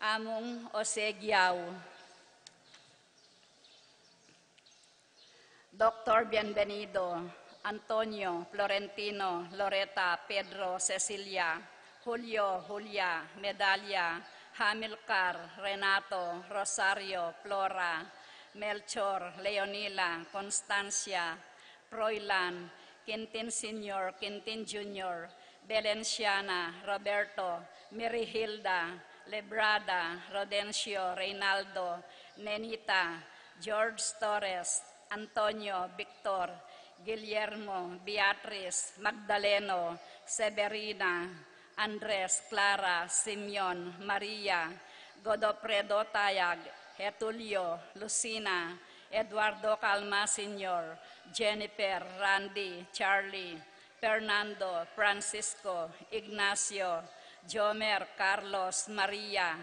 Among Jose Giao, Dr. Bienvenido, Antonio, Florentino, Loreta, Pedro, Cecilia, Julio, Julia, Medalia, Hamilcar, Renato, Rosario, Flora, Melchor, Leonila, Constancia, Froilan, Quintin Sr., Quintin Jr., Belenciana, Roberto, Mirihilda, Lebrada, Rodencio, Reynaldo, Nenita, George Torres, Antonio, Victor, Guillermo, Beatriz, Magdaleno, Severina, Andres, Clara, Simeon, Maria, Godofredo Tayag, Getulio, Lucina, Eduardo Calma Sr., Jennifer, Randy, Charlie, Fernando, Francisco, Ignacio, Jomer, Carlos, Maria,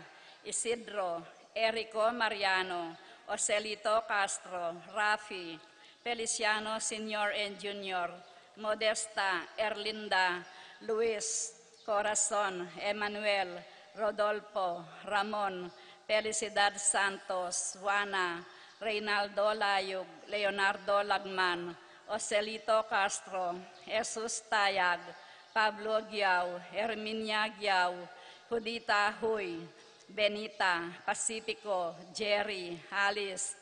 Isidro, Erico Mariano, Ocelito Castro, Rafi, Feliciano Sr. and Jr., Modesta, Erlinda, Luis, Corazon, Emmanuel, Rodolfo, Ramon, Felicidad Santos, Juana, Reynaldo Layug, Leonardo Lagman, Ocelito Castro, Jesus Tayag, Pablo Giao, Herminia Giao, Judita Huy, Benita, Pacifico, Jerry, Alice,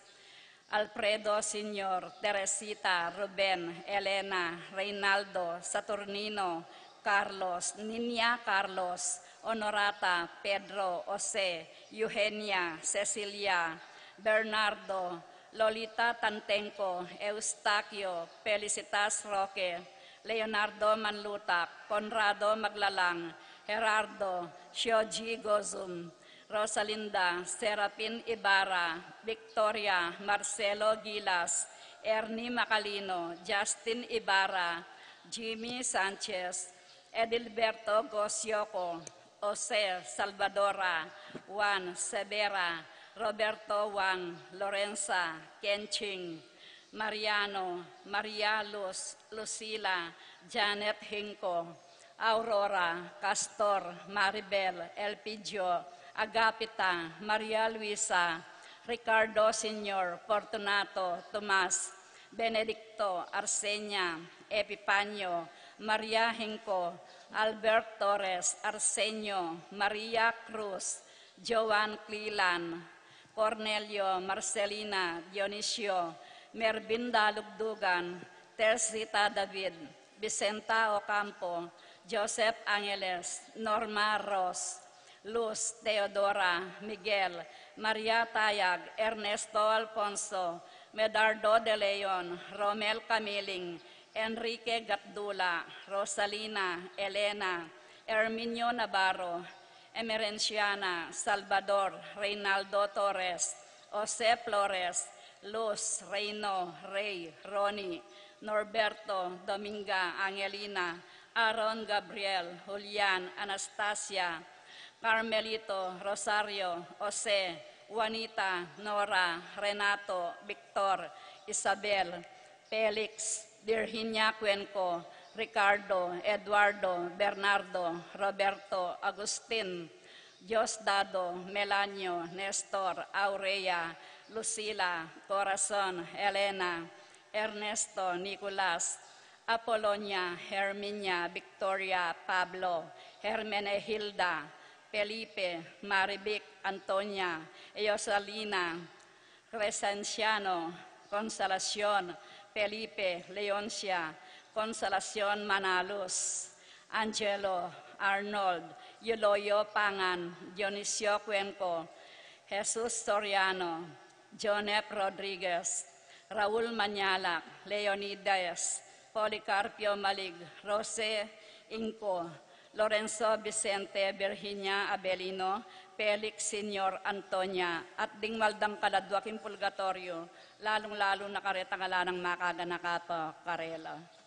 Alfredo Sr., Teresita, Ruben, Elena, Reynaldo, Saturnino, Carlos, Ninia Carlos, Honorata, Pedro, Jose, Eugenia, Cecilia, Bernardo, Lolita Tantenco, Eustaquio, Felicitas Roque, Leonardo Manlutak, Conrado Maglalang, Gerardo, Shoji Gozum, Rosalinda, Serapin Ibarra, Victoria, Marcelo Gilas, Ernie Macalino, Justin Ibarra, Jimmy Sanchez, Edilberto Gosioco, Jose Salvadora, Juan Severa, Roberto Wang, Lorenza, Kenching, Mariano, Maria Luz, Lucila, Janet Hinco, Aurora, Castor, Maribel, Elpidio, Agapita, Maria Luisa, Ricardo Sr., Fortunato, Tomas, Benedicto, Arsenia, Epipanio, Maria Hinco, Albert Torres, Arsenio, Maria Cruz, Joan Cleland, Cornelio, Marcelina, Dionisio, Mervinda Lugdugan, Tersita David, Vicenta Ocampo, Joseph Angeles, Norma Ross, Luz Teodora, Miguel, Maria Tayag, Ernesto Alfonso, Medardo de Leon, Romel Camiling, Enrique Gatdula, Rosalina, Elena, Herminio Navarro, Emerenciana, Salvador, Reynaldo Torres, Jose Flores, Luz, Reino, Rey, Ronnie, Norberto, Dominga, Angelina, Aaron Gabriel, Julian, Anastasia, Carmelito, Rosario, Jose, Juanita, Nora, Renato, Victor, Isabel, Felix, Virginia Cuenco, Ricardo, Eduardo, Bernardo, Roberto, Agustin, Diosdado, Melanio, Nestor, Aurea, Lucila, Corazon, Elena, Ernesto, Nicolas, Apolonia, Herminia, Victoria, Pablo, Hermenegilda, Felipe, Maribic, Antonia, Eosalina, Crescenciano, Consolacion, Felipe, Leoncia, Consolacion Manalus, Angelo, Arnold, Yuloyo Pangan, Dionisio Cuenco, Jesus Soriano, Jonep Rodriguez, Raul Manyalak, Leonidas, Policarpio Malig, Jose Inco, Lorenzo Vicente, Virginia Abelino, Felix Senior Antonia, at dingmaldang kaladwaking purgatorio, lalong-lalo na karetangala ng makaganakato Karela.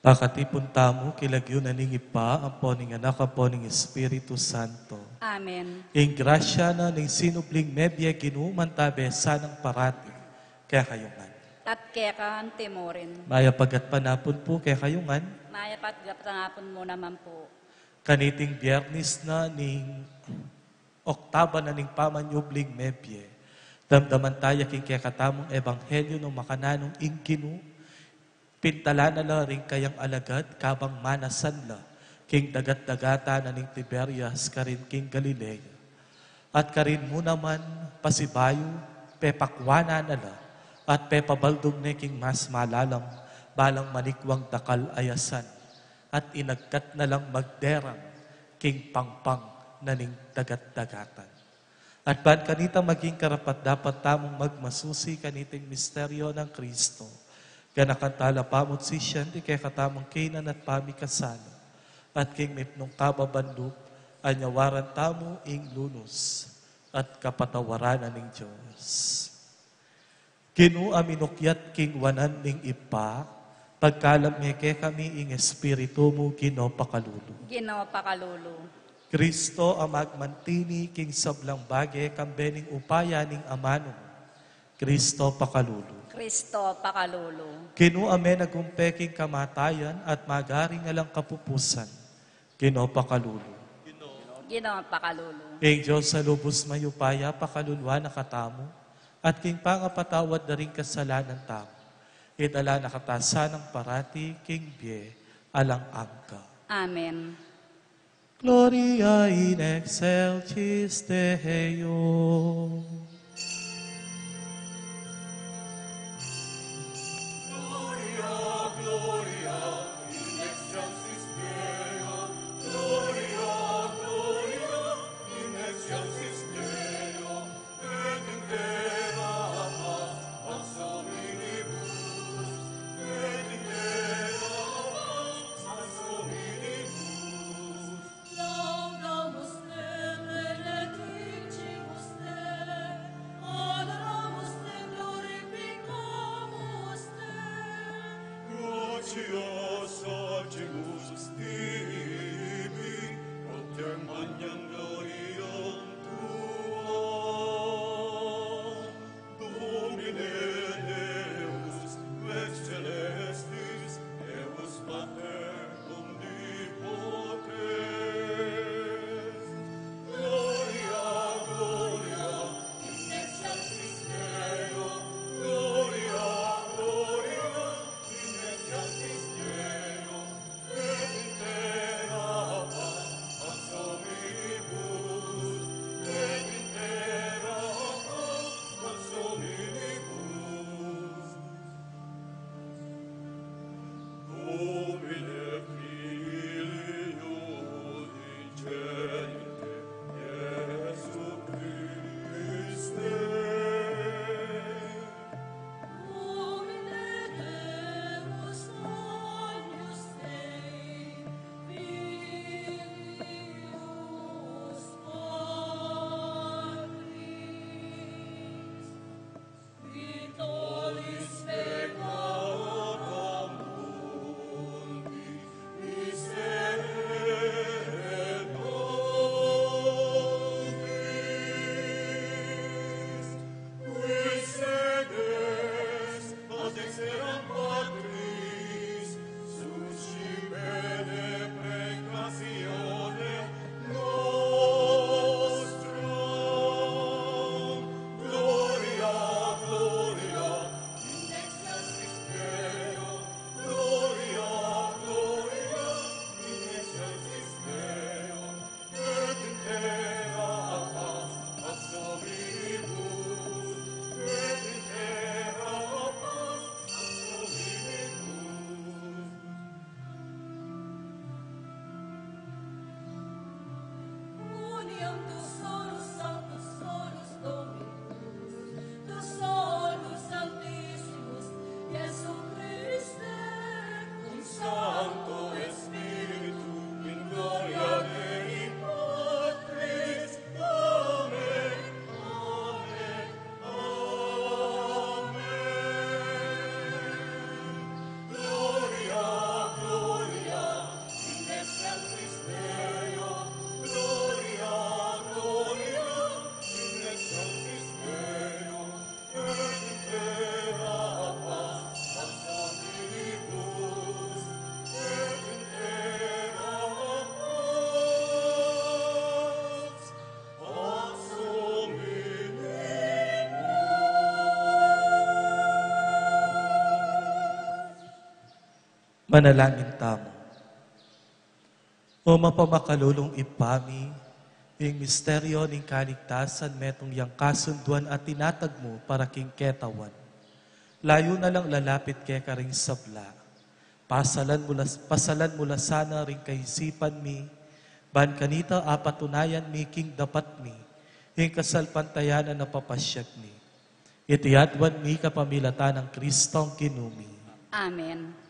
Pakatipon tamo, kilagyo na ning ipa, ang poning anak, ang poning Espiritu Santo. Amen. Ing grasya na ning sinubling medya ginuman tabe sanang parati, kaya kayungan. At kekan timorin. Maya pagat panapon po, kaya kayungan. Maya patgapangapon mo naman po. Kaniting biyernes na ning oktaba na ning pamanyubling medya. Damdaman tayo king kaya katamong ebanghelyo ng makananong ingkinu, pintala na la rin kayang alagad, kabang manasan la, king dagat-dagata na ning Tiberias, karin king Galilea. At karin mo naman, pasibayo, pepakwana na la, at pepabaldog na king mas malalang, balang manikwang takal ayasan, at inagkat na lang magderang, king pangpang na ning dagat-dagatan. At ban kanita maging karapat dapat tamong magmasusi kaniting misteryo ng Kristo. Ganakantala pamot si siyan, di kaya katamang kinan at pamikasano. At king mipnong kababandok, anyawaran tamo ing lunos, at kapatawaran ning Diyos. Kinu aminukyat king wanan ning ipa, pagkalam meke kami ing espiritu mo Ginoo pakalulu. Ginoo pakalulu. Kristo ang magmantini king sablang bagay kambening upaya ning amano. Kristo pakalulu. Kristo pakalulu. Kinu ame nagumpeking kamatayan at magaring alang kapupusan. Ginoo pakalulu. Ginoo pakalulu. King Diyos sa lubos mayupaya pakaluluwa nakatamo at king pangapatawad na rin kasalanan tamo. Itala nakatasa ng parati king bie alang angka. Amen. Gloria in excelsis Deo. Panalangin tamo. O mapamakalulong ipami, ing misteryo ng kaligtasan metong yang kasunduan at tinatag mo para king ketawan. Layo na lang lalapit kay karing sabla. Pasalan mula sana ring kaisipan mi, ban kanita apatunayan mi king dapat mi, ing kasalpantayanan na papasyag mi. Itiyadwan mi kapamilatan ng Kristong kinumi. Amen.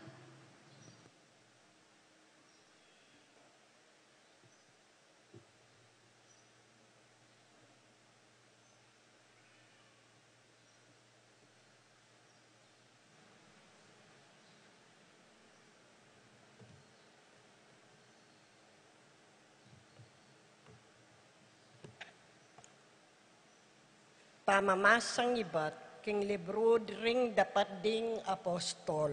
Pamamasang iba't king libro ring dapat ding apostol.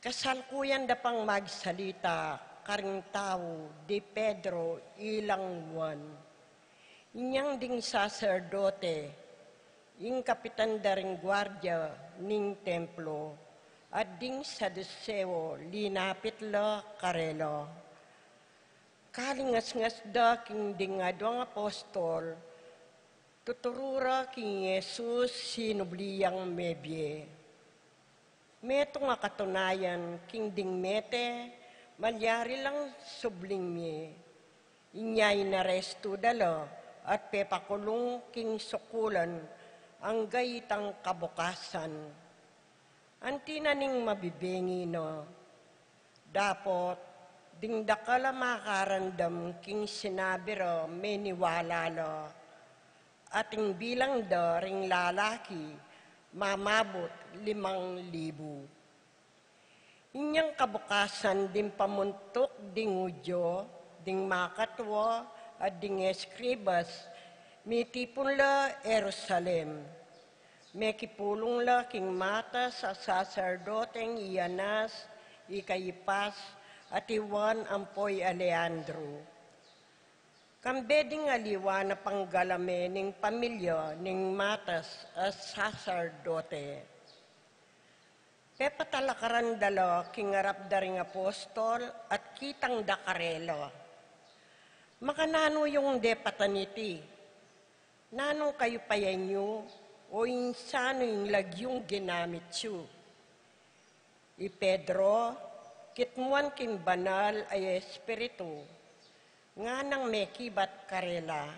Kasalkuyan dapang magsalita karing tao di Pedro ilang Juan. Inyang ding saserdote, ing kapitan daring gwardya ning templo, at ding saduseo linapit la karelo. Kalingas-ngas da king ding adwang apostol, tuturura king Jesus sinubliyang mebye. Meto nga katunayan king ding mete, malyari lang subling mi. Inyay naresto dalo at pepakulong king sukulan ang gayitang kabukasan. Antina ning mabibengi no, dapot ding dakala makarandam king sinabi ro meniwala lo. Ating bilang daring lalaki, mamabot 5,000. Inyang kabukasan din pamuntok ding udyo, ding makatwa, at ding eskribas, may tipon la Jerusalem. May kipulong la king mata sa saserdoteng Ianas, Ikayipas, at Iwan ampoy Alejandro. Kambeding aliwa na panggalame ning pamilya ning matas as sacerdote. Pepatalakaran dalo kingarap daring apostol at kitang dakarelo. Makanano yung depataniti, nanong kayo payanyo o insano yung lagyong ginamit siyo. I Pedro, kitmuan king banal ay espiritu, nga nang mekibat karela,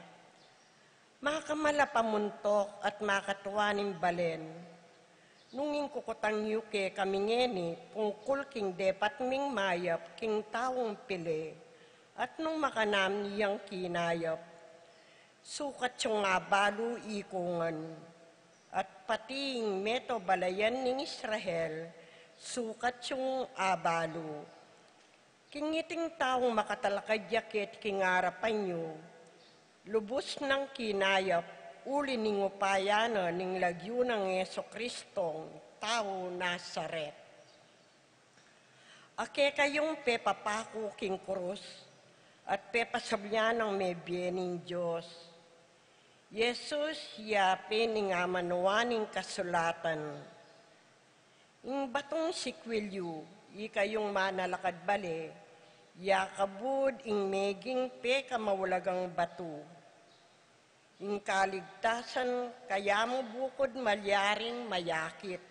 makamala pamuntok at makatuwaning balen, nunging kukutang yuke kami ngeni, pungkul king depat ming mayap, king taong pili, at nung makanam niyang kinayap, sukat siyang abalo ikungan, at pating meto balayan ning Israel, sukat siyang abalo. Kingiting taong makatalakadyakit kingarapan nyo, lubos ng kinayap, uli ning upayana ning lagyo ng Yeso Kristong tao Nazaret. Ake kayong pepapako king krus, at pepasabya ng mebye ning Diyos. Jesus, yape ning amanuaning kasulatan. Ing batong sikwilyo, ikayong manalakad bale, yakabud ing meging peka mawalagang batu. Ing kaligtasan kaya mo bukod malyaring mayakit.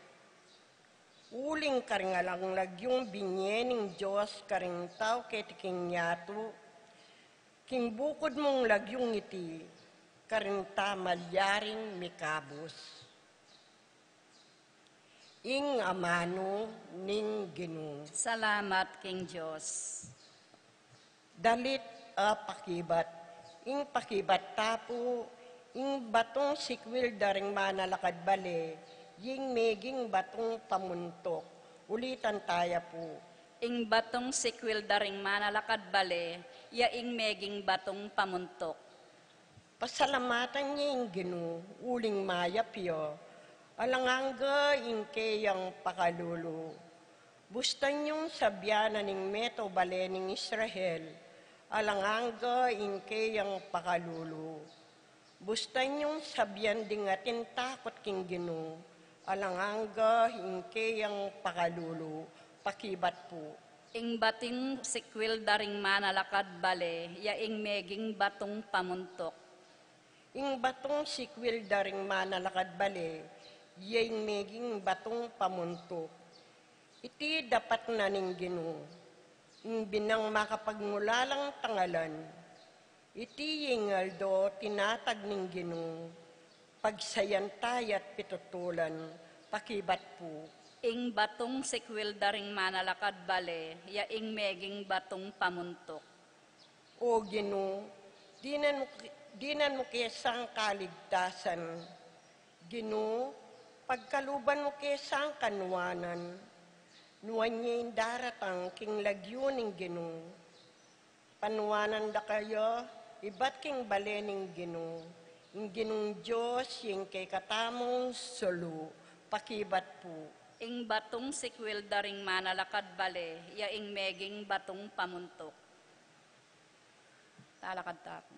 Uling karingalang lagyong binyening Diyos karing tao ketiking yato, king bukod mong lagyong iti, karing ta malyaring mikabos. Ing amano ning Ginoo. Salamat, King Diyos. Dalit pakibat. Ing pakibat tapo, ing batong sikwil daring manalakad bale, ying meging batong pamuntok. Ulitan taya po. Ing batong sikwil daring manalakad bale, yaing meging batong pamuntok. Pasalamatan niya ing Ginoo, uling mayapyo, alanganga ingke yang pakalulu. Bustan yung sabyanan ning meto bale ning Israel, alanganga ingke yang pakalulu. Bustan yung sabyan ding atin takot king Ginoo, alanganga ingke yang pakalulu. pakibat po. Ing bating sikwil daring manalakad bale, yaing meging batong pamuntok. Ing batong sikwil daring manalakad bale, yaing meging batong pamuntok. Iti dapat na ning Ginoo, ing binang makapagmulalang tangalan. Iti yingaldo tinatag ning Ginoo, pagsayantayat pitutulan, pakibat po. Ing batong sikwil daring manalakad bale, yaing meging batong pamuntok. O Ginoo, dinan mo kesang kaligtasan. Ginoo, pagkaluban mo kesang kanwanan, nuwanyin daratang king lagyo ning Ginoo. Panwanan da kayo, ibat king bale ning Ginoo. Ing Ginoong Diyos, yung kay katamong solo, pakibat po. Ing batong sikwil daring manalakad bale, yaing meging batong pamuntok. Talakad tapo.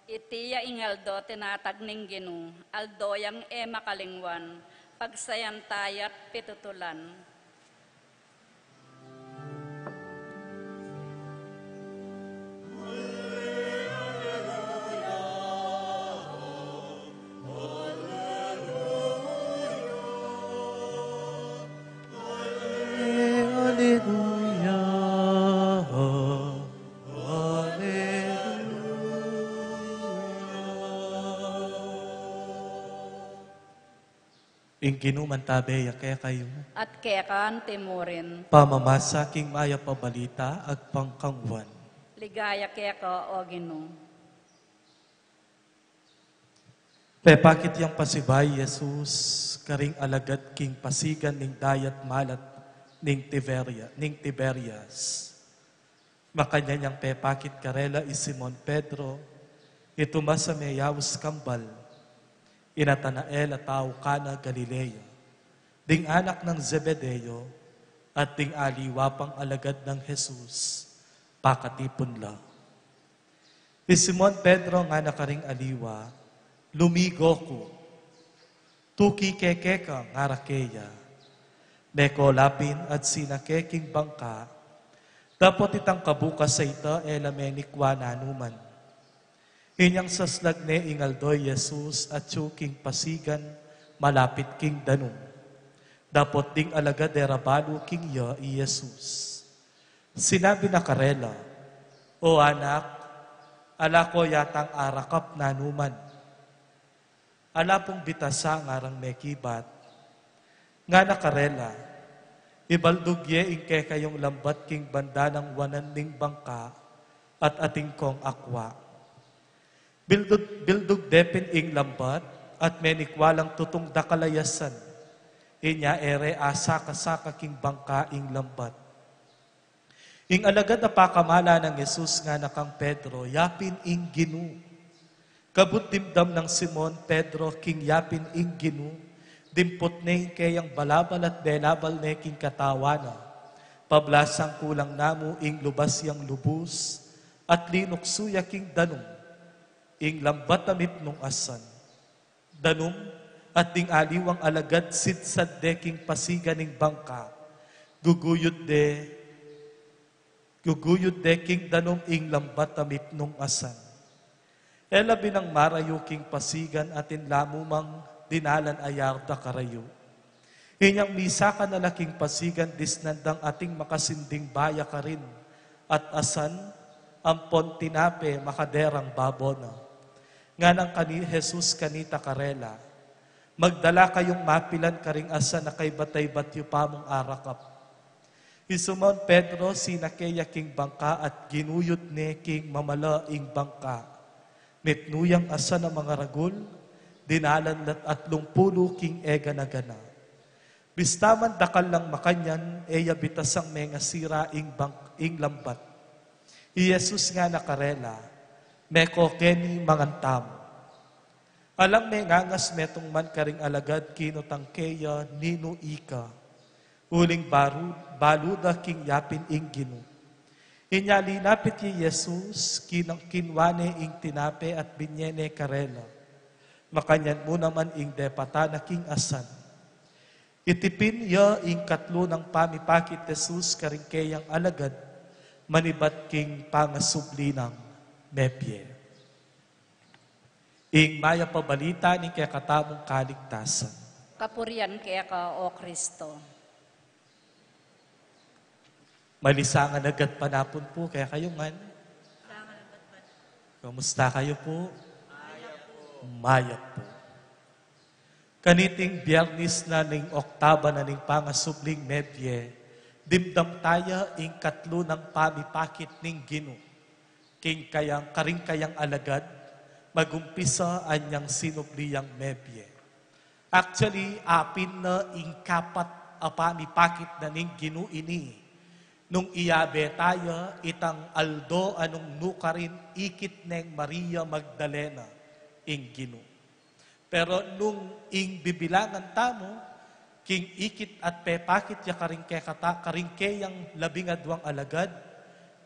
Itiya ingaldo tinatag ning Ginoo, aldoyang makalingwan, pagsayantayat pitutulan. Ing ginuman tabe, kaya kayo. At kekan timurin, Pamamasa king maya pabalita, ag pangkangwan. ligaya keka o Ginoo. Pepakit yang pasibay, Jesus, karing alagad king pasigan ning dayat malat ning Tiberias. Makanya niyang pepakit karela is Simon Pedro, ituma sa mayawis kambal, Inatanael at tao Kana, Galilea, ding anak ng Zebedeo, at ding aliwapang alagad ng Jesus, pakatipon la. Si Simon Pedro nga nakaring aliwa, lumigo ko, tuki kekeka nga rakeya, meko lapin at sinakeking bangka, dapat itang kabukas sa ita elamenikwa nanuman. Inyang saslagne ingaldoy Jesus at king pasigan, malapit king danum. Dapat ding alaga derabalo king ya i Jesus. Sinabi na karela, o anak, ala ko yatang arakap nanuman. Ala pong bitasa ngarang mekibat. Nga nakarela, ibaldugye ingke kayong lambat king banda ng wanan ning bangka at ating kong akwa. Bildug depin ing lambat at menikwalang tutong dakalayasan. Inya ere asaka-saka king bangka ing lambat. Ing alagad na pakamala ng Jesus nga nakang Pedro, yapin ing Ginoo. Kabut dimdam ng Simon Pedro king yapin ing Ginoo. Dimpot ne kayang balabal at belabal ne king katawana. Pablasang kulang namu ing lubas yang lubus at linuksuya king danum. Ing lambat amip nung asan. Danum at ding aliwang alagad sitsad de king pasiga ning bangka. Guguyod de king danum ing lambat amip nung asan. Ela binang marayo king pasigan atin lamumang dinalan ayarda karayo. Inyang misa ka na laking pasigan disnandang ating makasinding baya ka rin. At asan, ampon tinape makaderang babona. Nga nang Jesus kanita karela, magdala kayong mapilan karing asa na kay batay-batyo pamong arakap. Isumon Pedro sinakeya king bangka at ginuyot ne king mamala ing bangka. Metnuyang asa na mga ragul, dinalan at 30 king ega na gana. Bistaman dakal lang makanyan, eya bitasang menga sira ing lambat. I Jesus nga nakarela, Meko keni mangantam. Alam me ngangas metong man karing alagad kinotang keya nino ika. Uling baluda king yapin ing ginu. Inyali napit ki Jesus, kinwane ing tinape at binyene karela. Makanyan mo naman ing depata na king asan. Itipin ya ing katlo ng pamipakit Jesus karing keyang alagad, manibat king pangasublinang mepye. Ing maya pabalita ni kaya katamong kaligtasan. Kapurian kaya ka, O Kristo. Malisangan agad panapon po, kaya kayo man. Kamusta kayo po? Maya po. Kaniting biyernis na ning oktaba na ning pangasubling medye, dimdam taya ing katlo ng pamipakit ning gino. Karing kayang alagad, magumpisa anyang sinubliyang mebye. Actually, apin na ing kapat apamipakit na ning gino ini. Nung iyabe tayo, itang aldo anong nukarin ikit neng Maria Magdalena ing gino. Pero nung ing bibilangan tamo, king ikit at pepakit ya karing keyang 12 alagad,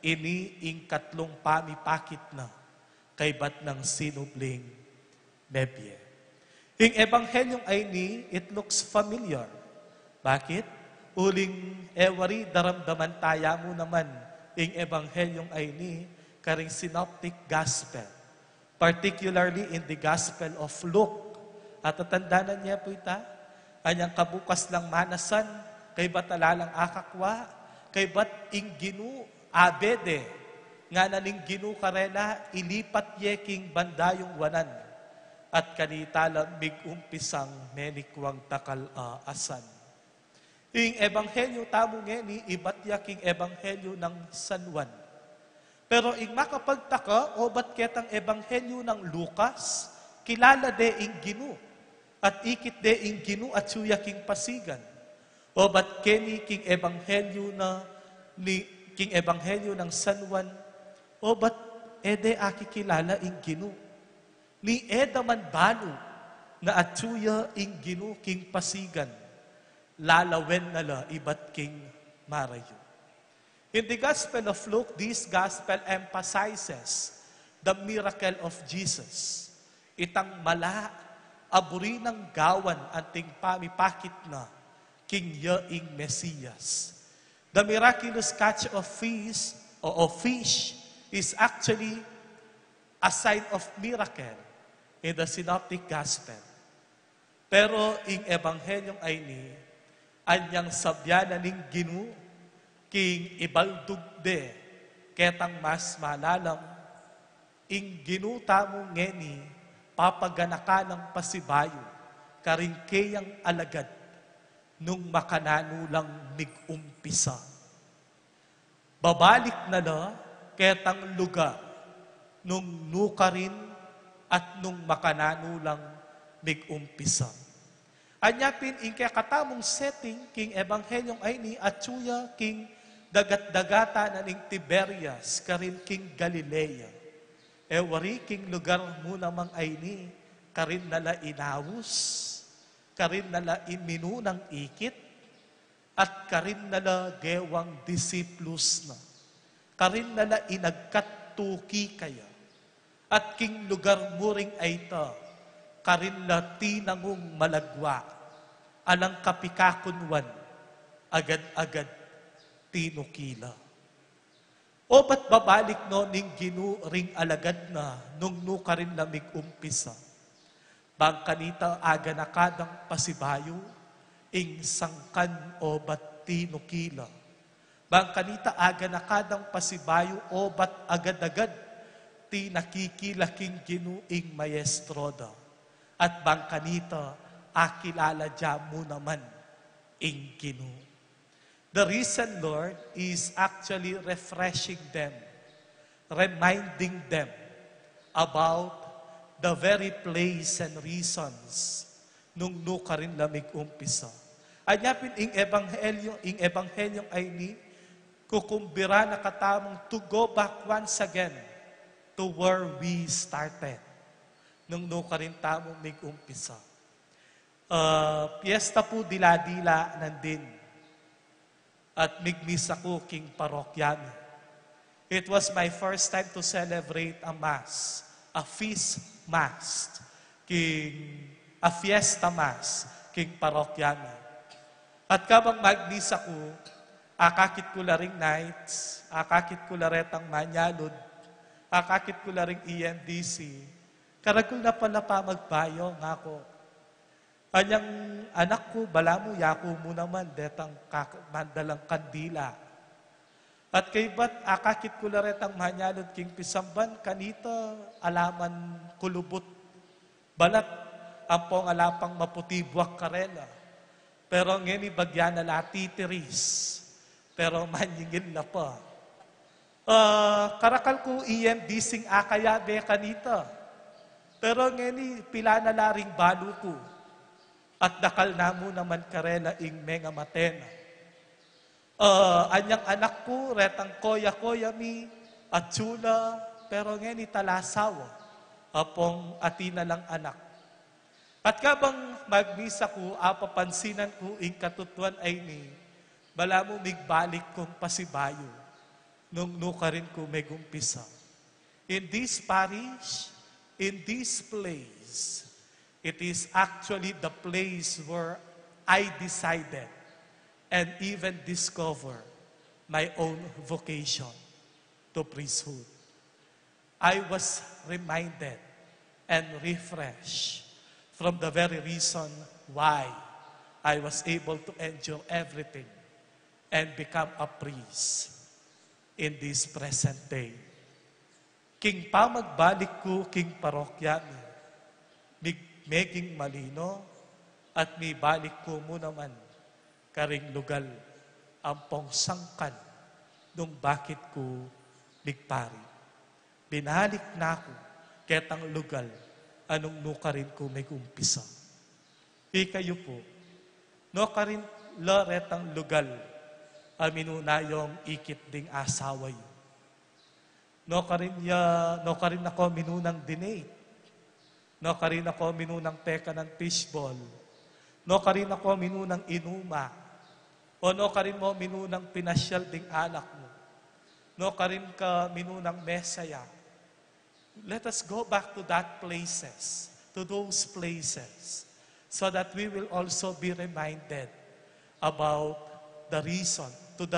ini ing katlong pamipakit na kay bat ng sinubling mebye. Ing ebanghelyong ay ni, it looks familiar. Bakit? Uling ewari daramdaman taya mo naman ing ebanghelyong ay ni karing synoptic gospel. Particularly in the gospel of Luke. At tatandanan niya po ita, anyang kabukas lang manasan, kay bat alalang akakwa, kay bat ing ginu abede, nga naning ginu karela, ilipat yeking bandayong wanan, at kanitala bigumpisang menikwang takal asan. Ing ebanghelyo tamo ngeni, ibat yaking ebanghelyo ng San Juan. Pero ing makapagtaka, o bat ketang ebanghelyo ng Lucas, kilala de ing ginu, at ikit de ing ginu at suya king pasigan. O bat keni king ebanghelyo king ebanghelyo ng San Juan, o bat ede aki kilala ing ginu. Ni eda man balo na atsuya ing ginu king pasigan. Lalawen nala ibat king marayo. In the Gospel of Luke, this Gospel emphasizes the miracle of Jesus. Itang mala, aburi ng gawan anting pamipakit na king yaing Mesias. The miraculous catch of fish is actually a sign of miracle in the Synoptic Gospel. Pero ing ebanghelyong ay ni, anyang sabyanan ning ginu, king ibaldugde, ketang mas malalam, ing ginu tamo ngeni, papaganaka ng pasibayo, karing keyang alagad, nung makananulang nigumpisa. Babalik na na, ketang lugar, nung nukarin at nung makananulang nigumpisa. Anyapin ing kaya katamong setting, king ebanghelyong ay ni atsuya king dagat-dagata na ning Tiberias, karin king Galilea. Wari king lugar mo namang ay ni, karin nala inawus, karin nala iminunang ikit, at karin nala gewang disiplus na. Karin nala inagkatuki kaya. At king lugar mo ring ay ta, karin na tinangong malagwa, alang kapikakunwan, agad-agad tinukila. O ba't babalik no ning ginu ring alagad na nung nuka rin lamig umpisa? Bang kanita aga nakadang pasibayo, ing sangkan o ba't tinukila? Bang kanita aga nakadang pasibayo o ba't agad-agad tinakikilaking ginu ing maestroda? At bang kanita, akilala dya mo naman, ing ginu. The reason, Lord, is actually refreshing them, reminding them about the very place and reasons nung nuka rin lamig umpisa. Anyapin, ing ebanghelyong ay ni, kukumbira na katamong to go back once again, to where we started. Nung nuka rin tamo mig umpisa. Piyesta po dila-dila nandin. At migmisa ko king parokyami. It was my first time to celebrate a mass, a feast mass, a fiesta mass, king parokyami. At kabang magmisa ko, akakit ko laring nights, akakit ko laretang manyalod, akakit ko laring EMDC, karagul na pala pa magbayo nga ko. Anyang anak ko, bala mo, yako mo naman, detang mandalang kandila. At kay ba't akakit ko laretang manyalod, king pisamban, kanita, alaman kulubot, balat, ampong alapang maputi buwak karela. Pero ngeni bagyan na latitiris. Pero manyingil na pa. Karakal ko EMDC akayabe kanita. Pero ngeni pila na laring balo ko. At dakal na mo naman karela ing menga matena. Anyang anak ko, retang koya-koya mi, at chula, pero ngeni talasawa. Apong atina lang anak. At kabang magmisa ko, apapansinan ko ing katutuan ay ni, bala mo migbalik kong pasibayo, nung nuka rin ko megumpisa. In this parish, in this place, it is actually the place where I decided and even discover my own vocation to priesthood. I was reminded and refreshed from the very reason why I was able to endure everything and become a priest in this present day. King pa magbalik ko, king parokya mi, meging malino, at mi balik ko mo naman, karing lugal, ampong sangkan, nung bakit ko ligpari. Binalik na ako, ketang lugal, anong nuka rin ko may umpisa. Kayo po, nuka rin loretang lugal, aminunayong ikit ding asawa yun. Nuka rin ako minunang dinate. Nuka rin ako minunang peka ng fishball. Nuka rin ako minunang inuma. O nuka rin mo minunang pinasyal ding alak mo. Nuka rin ka minunang mesaya. Let us go back to those places, so that we will also be reminded about the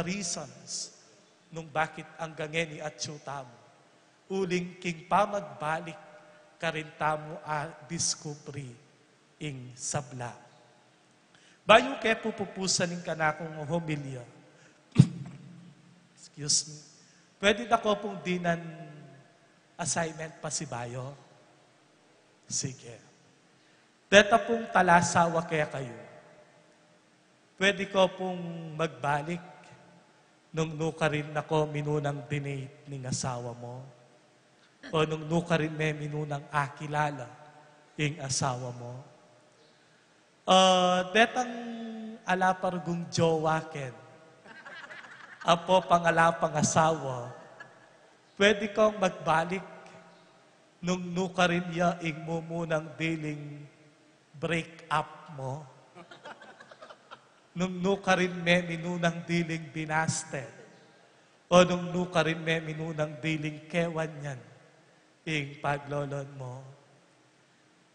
reasons nung bakit ang gangeni at syuta mo. Uling king pa magbalik, karinta mo a discovery ing sabla. Bayo kaya pupupusanin ka na akong homilya. Excuse me. Pwede na ko pong dinan assignment pa si Bayo? Sige. Deta pong talasawa kaya kayo. Pwede ko pong magbalik nung nuka rin ako minunang dinate ng asawa mo. O nung nuka rin may minunang akilala ng asawa mo. Detang alapargong jowaken. Apo pangalapang asawa. Pwede kong magbalik nung nuka rin ya ing mumunang diling break up mo. Nung nuka rin may minunang diling binasted. O nung nuka rin may minunang diling kewan yan ing paglolon mo.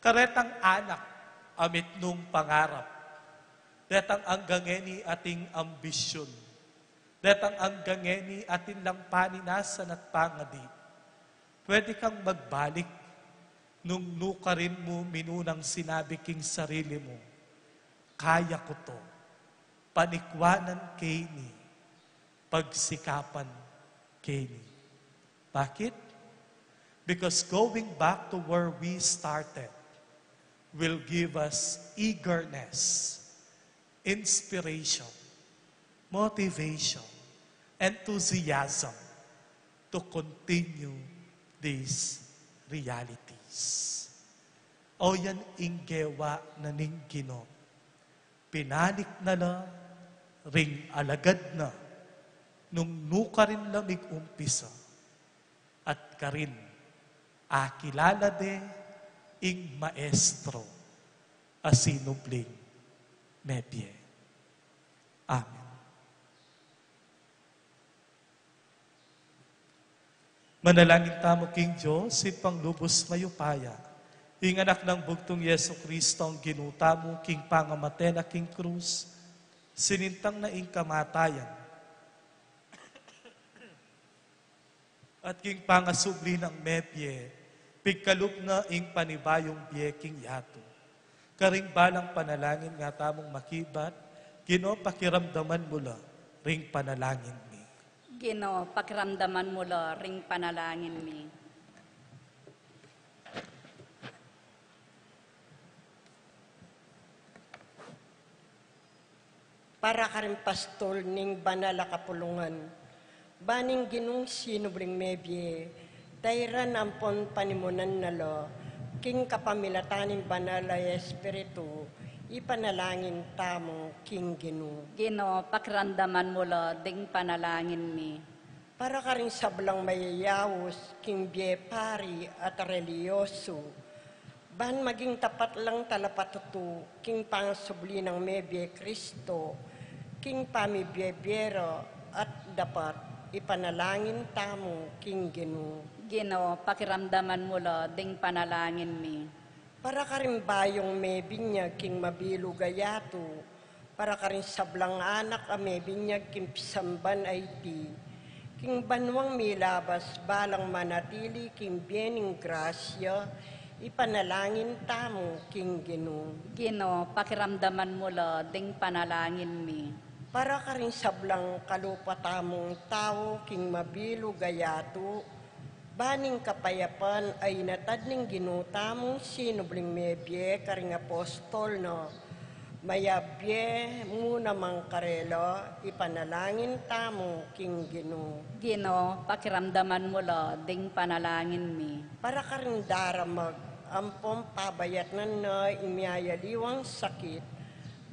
Karetang anak, amit nung pangarap. Detang anggangeni ating ambisyon. Detang anggangeni atin lang paninasan at pangadi. Pwede kang magbalik nung nuka rin mo minunang sinabi king sarili mo, kaya ko to, panikwanan kini, pagsikapan kini. Bakit? Because going back to where we started will give us eagerness, inspiration, motivation, enthusiasm to continue these realities. O yan inggewa na ninggino. Pinalik na la, ring alagad na, nung nuka rin lamig umpisa, at karin Kilala de ing maestro, asinubling mebye. Amen. Manalangin tamo king Diyos, si panglubos mayupaya, ing anak ng bugtong Yesu Kristo ang ginuta mo, king pangamatena king krus, sinintang na ing kamatayan, at king pangasubli ng mebye, pigkalup nga ing panibayong biye king yato. Karing balang panalangin nga tamong makibat, Ginoo pakiramdaman mo la, ring panalangin mi. Ginoo, pakiramdaman mo lo, ring panalangin mi. Para ka rin pastol ning banala kapulungan. Baning ginung sinubring mebye, tayran ampon panimunan nalo, king kapamilataning banala espiritu, ipanalangin tamo king ginu. Ginoo, pakiramdaman mo lo, ding panalangin mi. Para ka rin sablang mayayawos, king bie pari at reliyoso, ban maging tapat lang talapatutu, king pangsubli ng mebye Kristo, king pamibiyebiyero at dapat ipanalangin tamo king ginu. Ginoo, pakiramdaman mo lo, ding panalangin mi. Para ka rin bayong mebinyag king mabilo gayato, para ka rin sablang anak a mebinyag king pisamban ay ti, king banwang milabas balang manatili king biening grasya, ipanalangin tamo king ginu. Ginoo, pakiramdaman mo lo, ding panalangin mi. Para ka rin sablang kalupatamong tao king mabilo gayato, baning kapayapan ay natad ning ginutamong sinubling mebye karing apostol no, mayabye muna mang karelo, ipanalangin tamo king ginu. Ginoo, pakiramdaman mo lo, ding panalangin mi. Para ka rin daramag, ampong pabayat na na imiyayaliwang sakit,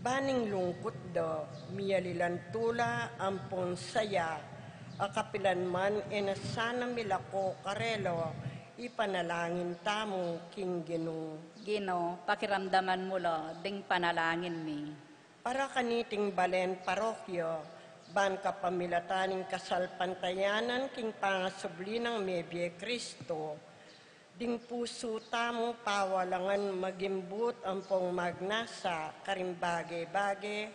baning lungkot do, miyalilan tula, ampong saya, akapilan man enasana milako karelo, ipanalangin tamo king ginu. Ginoo, pakiramdaman mo lo, ding panalangin mi. Para kaniting balen parokyo, ban kapamilataning kasalpantayanan king pangasubli ng mebye Kristo, ding puso tamo pawalangan magimbut ampong magnasa karing bagay-bagay,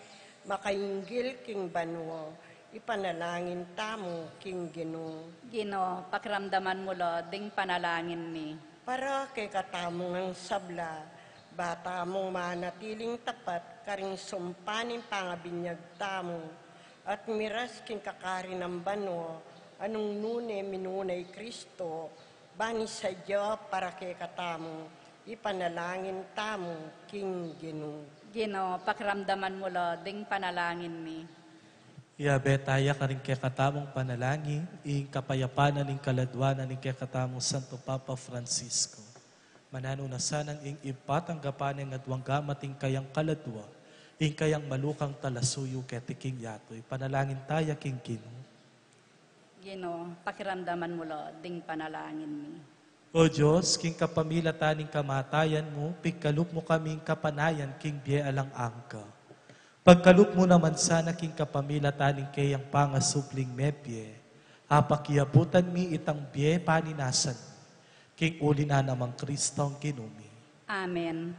makainggil king banwo, ipanalangin tamo king ginu. Ginoo, pakiramdaman mo lo, ding panalangin mi. Para kay katamong ang sabla, bata mong manatiling tapat karing sumpaning pangabinyag tamo, at miras king kakari ng banwo, anong nune minunay Kristo, bani sa Diyo para kay katamo, ipanalangin tamo king ginu. Ginoo, pakiramdaman mo lo, ding panalangin mi. Iabe taya ka rin kaya katamong panalangin, ing kapayapanan ing kaladwanan ing kaya katamong Santo Papa Francisco. Manano na sanang ing ipatang gapanin nga duwang gamating kayang kaladwa, ing kayang malukang talasuyo kaya tiking yato. Ipanalangin taya king ginu. Ginoo, pakiramdaman mo lo, ding panalangin mi. O Diyos, king kapamilataning kamatayan mo, pigkalup mo kaming kapanayan king biye alang angka. Pagkalup mo naman sana king kapamilataning kayang pangasubling mebye, apakiabutan mi itang biye paninasan, king uli na namang Kristo ang kinumi. Amen.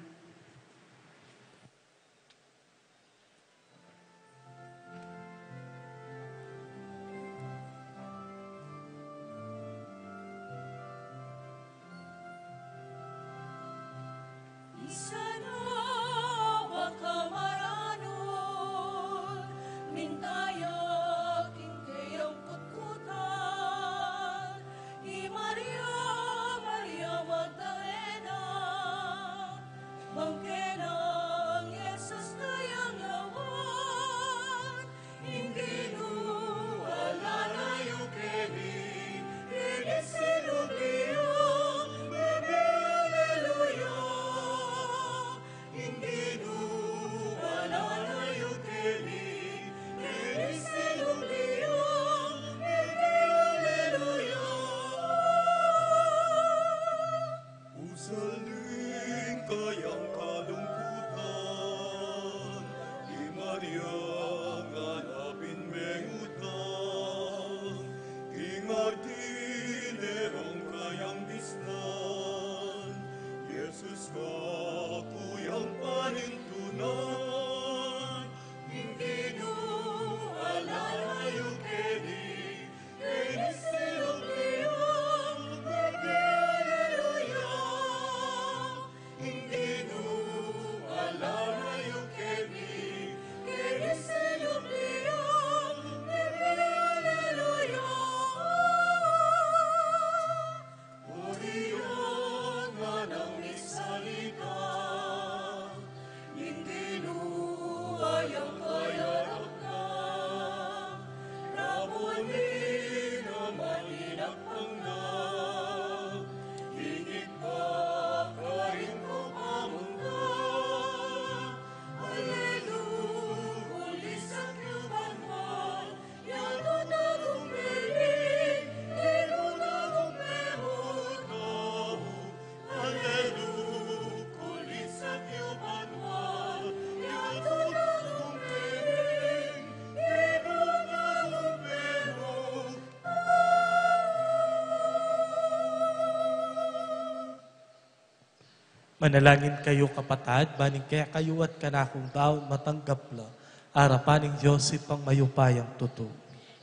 Manalangin kayo kapatad, baning kaya kayo at kanakong daon matanggap la, arapaning Joseph ang mayupayang tuto.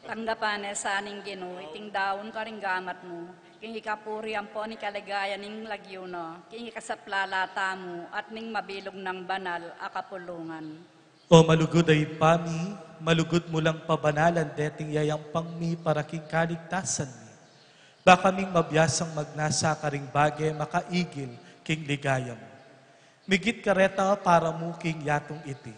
Tanggapan sa aning Ginoo, iting daon ka ring gamat mo. King ikapuri ang po ni kaligaya ning lagyo na, king ikasaplalata mo at ning mabilog ng banal akapulungan. O malugod ay pami, malugod mo lang pabanalan deting yayang pangmi para king kaligtasan mi. Baka ming mabiyasang magnasa ka ring bagay makaigil king ligaya mo. Migit kareta para mo king yatong iti.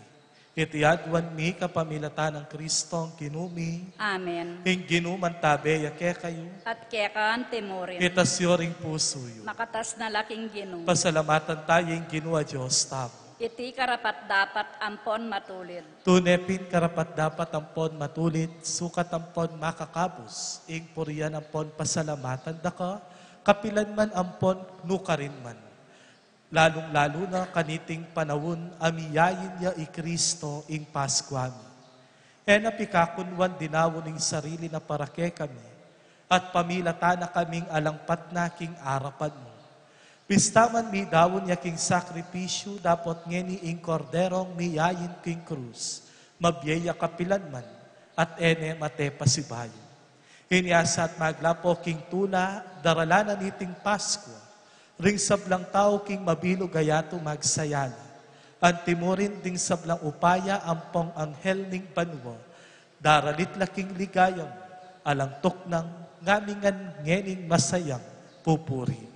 Itiadwan mi kapamilatan ng Kristong kinumi. Amen. Ing ginuman tabe yake kayo. At kekan temorin, Itasyoring puso yo. makatas na laking Ginoo. Pasalamatan tayo ing ginua Diyos tamo. Iti karapat dapat ampon matulid. Tunepin karapat dapat ampon matulit, sukat ampon makakabos, ing puriyan ampon pasalamatan daka, kapilan man ampon nukarin man. Lalong-lalo na kaniting panawon amiyayin niya i Kristo ing Paskwami. E napikakunwan dinawon ing sarili na parake kami, at pamilata na kaming alangpat na king arapan mo. Pistaman mi dawon niya king sakripisyo, dapat ngeni ing korderong miyayin king krus, mabiyaya kapilan man, at ene mate pasibayo. Iniasa at maglapo king tula, daralanan iting Pasko, ring sablang tao king mabilog gayato magsayala. Antimurin ding sablang upaya ampong anghel ning banwa, daralit laking ligayam, alangtok ng ngamingan ngening masayang pupuri.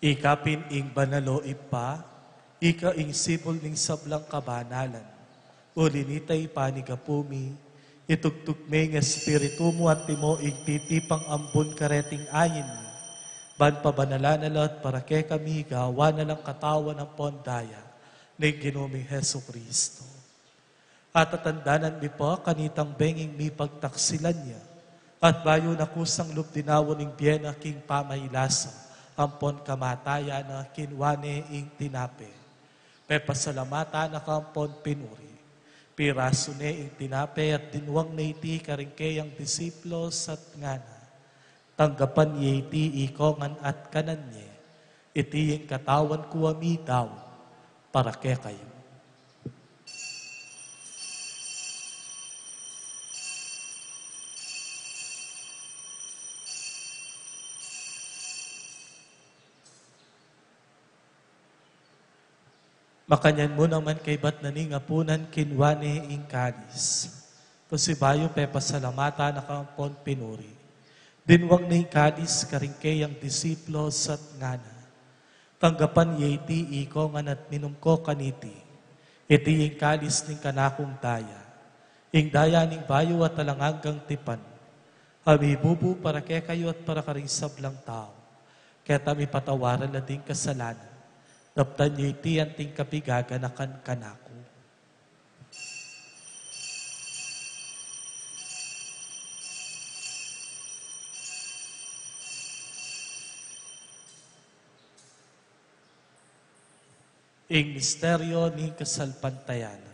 Ikapin ing banalo ipa, ika ing sibol ning sablang kabanalan. Ulinitay panigapumi, itugtugmay nga espiritu mo at timo ing titipang ambon kareting ayin mo. Ban pabanalanalat para kay kami gawa na lang katawan ng pondaya ni Ginoming Heso Kristo. At tatandanan mi po kanitang benging mi pagtaksilan niya, at bayo na kusang lubdinawo ning biyena king pamailasa, ampon kamataya na kinwane ing tinape. Pepasalamata na kampon pinuri. Piraso ne ing tinape at dinwang na iti karingkeyang disiplos at ngana. Tanggapan niya iti ikongan at kanan niya. Iti yung katawan kuwami daw para kaya kayo. Makanyan mo naman kay bat naningapunan kinwane ing kalis. To si bayo pe pasalamata nakampon pinuri. Dinwag ni kalis karingkay ang disiplo sat ngana. Tanggapan yeti iko nga nat minumko kaniti. Iti ing kalis ning kanakong daya. Ing daya ning bayo at talangagang tipan. Hamibubu para kay kayo at para karing sablang tao. Kaya tami patawaran na ding kasalanan. Naptan niyo iti anting kapigaganakan kanako. Ing misteryo ni kasalpantayanan.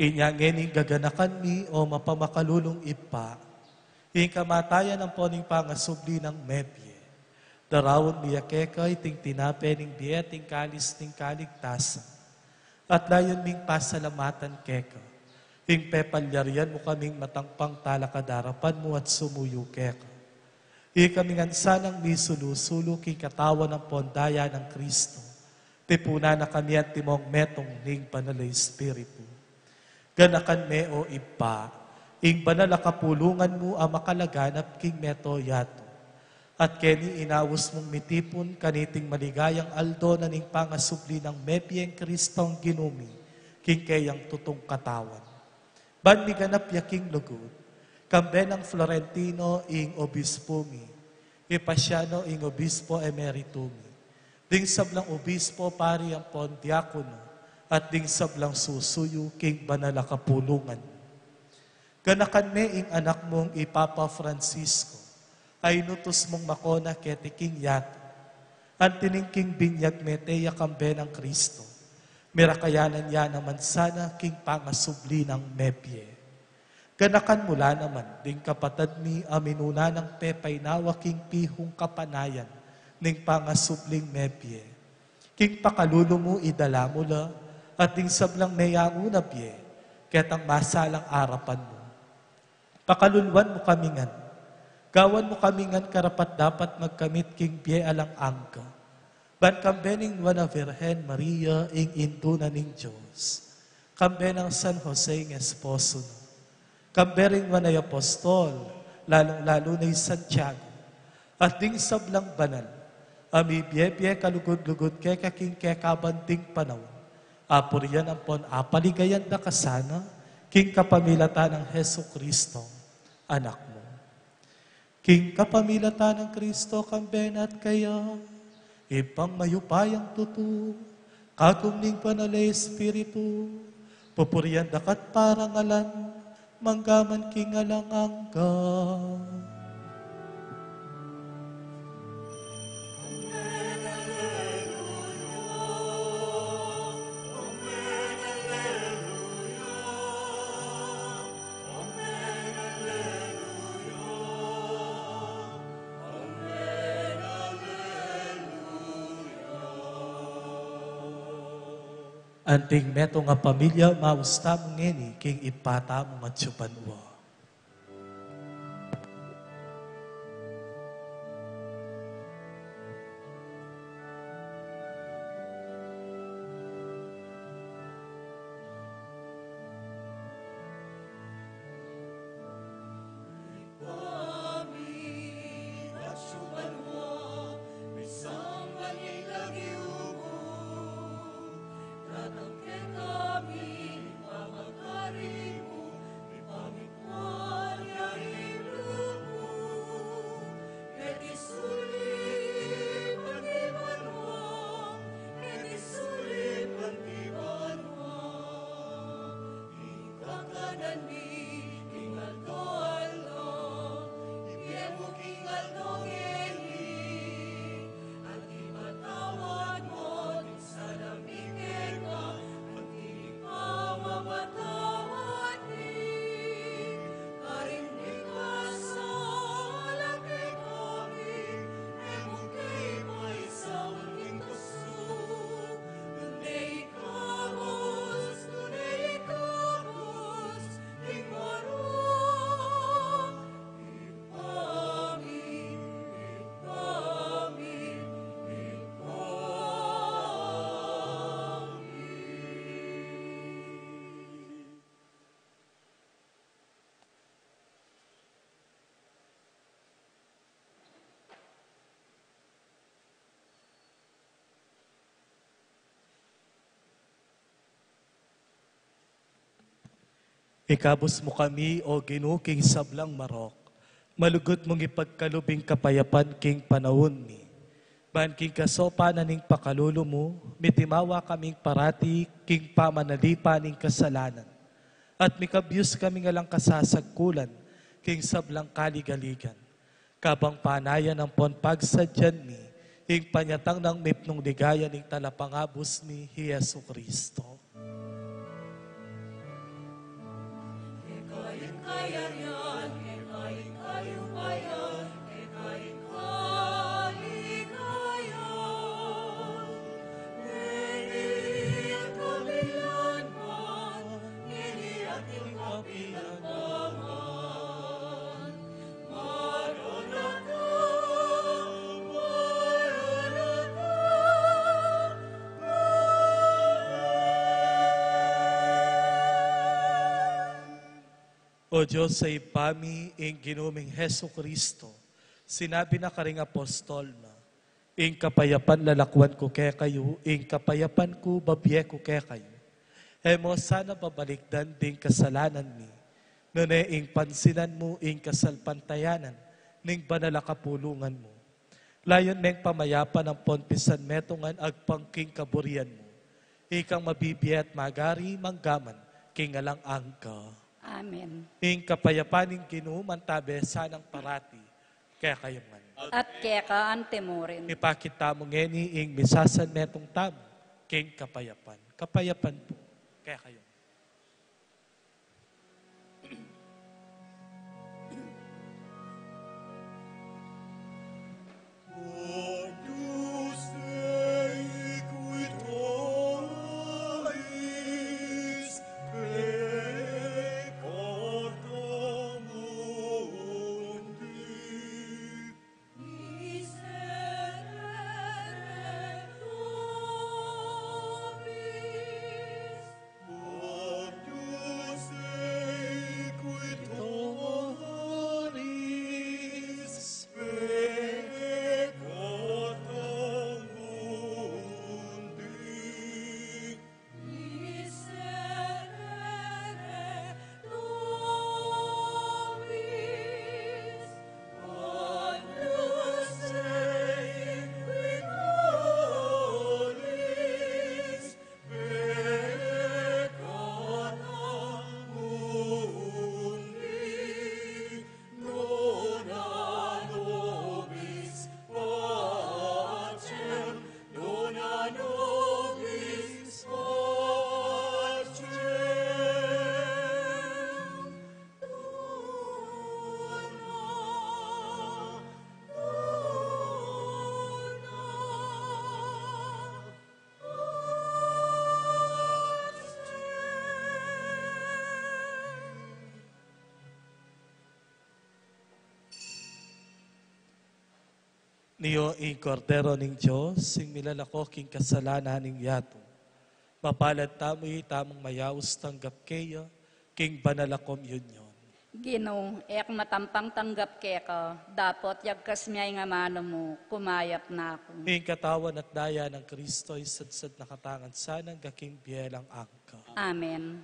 Inyangening gaganakan mi o mapamakalulong ipa, ing kamatayan ng poning pangasubli ng mepye. Darawon miya kekay ting tinape ning biya ting kalis ting kaligtasan. At layon ming pasalamatan keka. Ing pepalyarian mo kaming matangpang talakadarapan mo at sumuyo keka. Ing kaming ansanang mi sulusulo king katawan ng pondaya ng Kristo. Tipuna na kami at timong metong ning banalay Espiritu. Ganakan me o ipa, ing banal kapulungan mo ang makalaganap king meto yato. At keni inawos mong mitipon kaniting maligayang aldo na ning pangasubli ng mepyeng Kristong ginumi, king kayang tutong katawan. Ban mi ganap yaking lugod, kambe ng Florentino ing obispo mi, ipasyano ing obispo emeritum mi, ding sablang obispo pari ang pondiakono, at ding sablang susuyo king banala kapulungan. Ganakan me ing anak mong ipapa Francisco, ay nutos mong makona ketiking yato, at tiningking binyag meteya kambe ng Kristo, mirakayanan niya naman sana king pangasubli ng mepye. Ganakan mula naman, ding kapatad mi aminuna ng pepay nawa king pihong kapanayan, ning pangasubling mepye. King pakalulo mo idala mula, at ding sablang mayanguna biye, ketang masalang arapan mo. Pakalulwan mo kamingan, gawan mo kamingan karapat dapat magkamit king biye alang angka. Ban kambening wana Virgen Maria ing induna ning Diyos, kambe ng San Jose ng esposo no. Kambering wanay apostol, lalong-lalo na Santiago, at ding sablang banal, ami biye-biye kalugod-lugod ke kaking ke kabanting panahon. Apuriyan ang pon apaligayan na kasana, king kapamilata ng Heso Kristo, anak mo. King kapamilata ng Kristo, kambenat kaya, ipang mayupayang tutu, kagumning panalay Espiritu, pupuriyan dakat parangalan, manggaman king alangangga. Anting meto nga pamilya, mausta mo ngeni, king ipata mo matsupanwa. Ikabos mo kami, o Ginoo, king sablang marok. Malugot mong ipagkalubing kapayapan king panahon ni. Ban king kasopa na ning pakalulo mo, mitimawa kaming parati king pamanalipa ning kasalanan. At mikabyus kami nga lang kasasagkulan, king sablang kaligaligan. Kabang panayan ng ponpag sa dyan ni, ing panyatang ng mipnong ligaya ning talapangabos ni Jesu Kristo. O Diyos sa ipami, ing ginuming Heso Kristo, sinabi na karing apostol na, ing kapayapan lalakwan ko kaya kayo, ing kapayapan ko babye ko kaya kayo. Emo sana babalikdan ding kasalanan ni, nune ing pansinan mo, ing kasalpantayanan, ning banalakapulungan mo. Layon neng pamayapan ng ponpisan metongan agpangking kaburian mo, ikang mabibiyat magari manggaman, king alang angka. Amen. Ing kapayapaning kinuman tabe sanang parati, kaya kayo man. At kaya ka antemorin. Ipakita mo ngeni ing misasan metong tamo, king kapayapan. Kapayapan po, kaya kayo. Niyo ing kordero ning Diyos, sing milalako king kasalanan ning yato. Mapalad tamo'y tamang mayawos tanggap kayo, king banala communion. Ginoo, ek matampang tanggap kaya ka, dapat yagkas miyay nga mano mo, kumayap na ako. Ing katawan at daya ng Kristo ay sadsad na katangan sanang gaking bielang angka. Amen.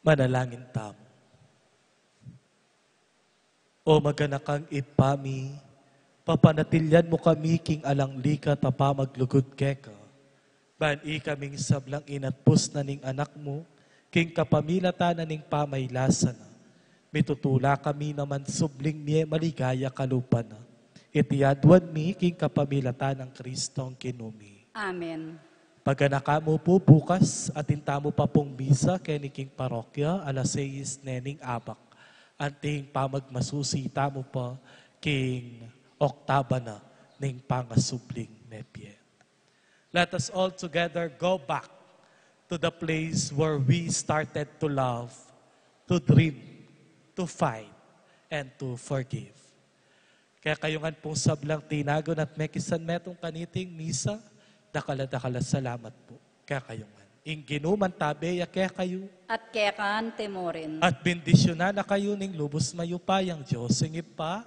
Manalangin tamo. O maganakang ipami, papanatilyan mo kami king alang lika tapa maglugod keka. Bani kaming sablang inatpos na ning anak mo, king kapamilata na ning pamaylasa na. Mitutula kami naman subling niya maligaya kalupan na. Itiyadwan mi king kapamilata ng Kristong kinumi. Amen. Paganaka mo po bukas, atinta mo pa pong misa kay ni King Parokya, alas 6 nening abak. Anting pamagmasusita mo pa, King Oktaba na, ning pangasubling nepye. Let us all together go back to the place where we started to love, to dream, to fight, and to forgive. Kaya kayungan pong sablang tinagon at mekisan metong kaniting misa, dakala salamat po. Kaya kayungan. Ginuman tabe, kaya kayo. At kekan temorin. At bendisyonan na kayo ning lubos mayupayang Diyos, ing Ipa,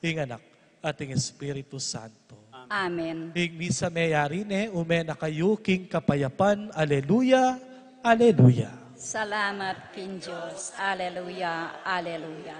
ing Anak, at ing Espiritu Santo. Amen. Ing misa mayari umena kayo king kapayapan. Aleluya, aleluya. Salamat kin Diyos. Aleluya, aleluya.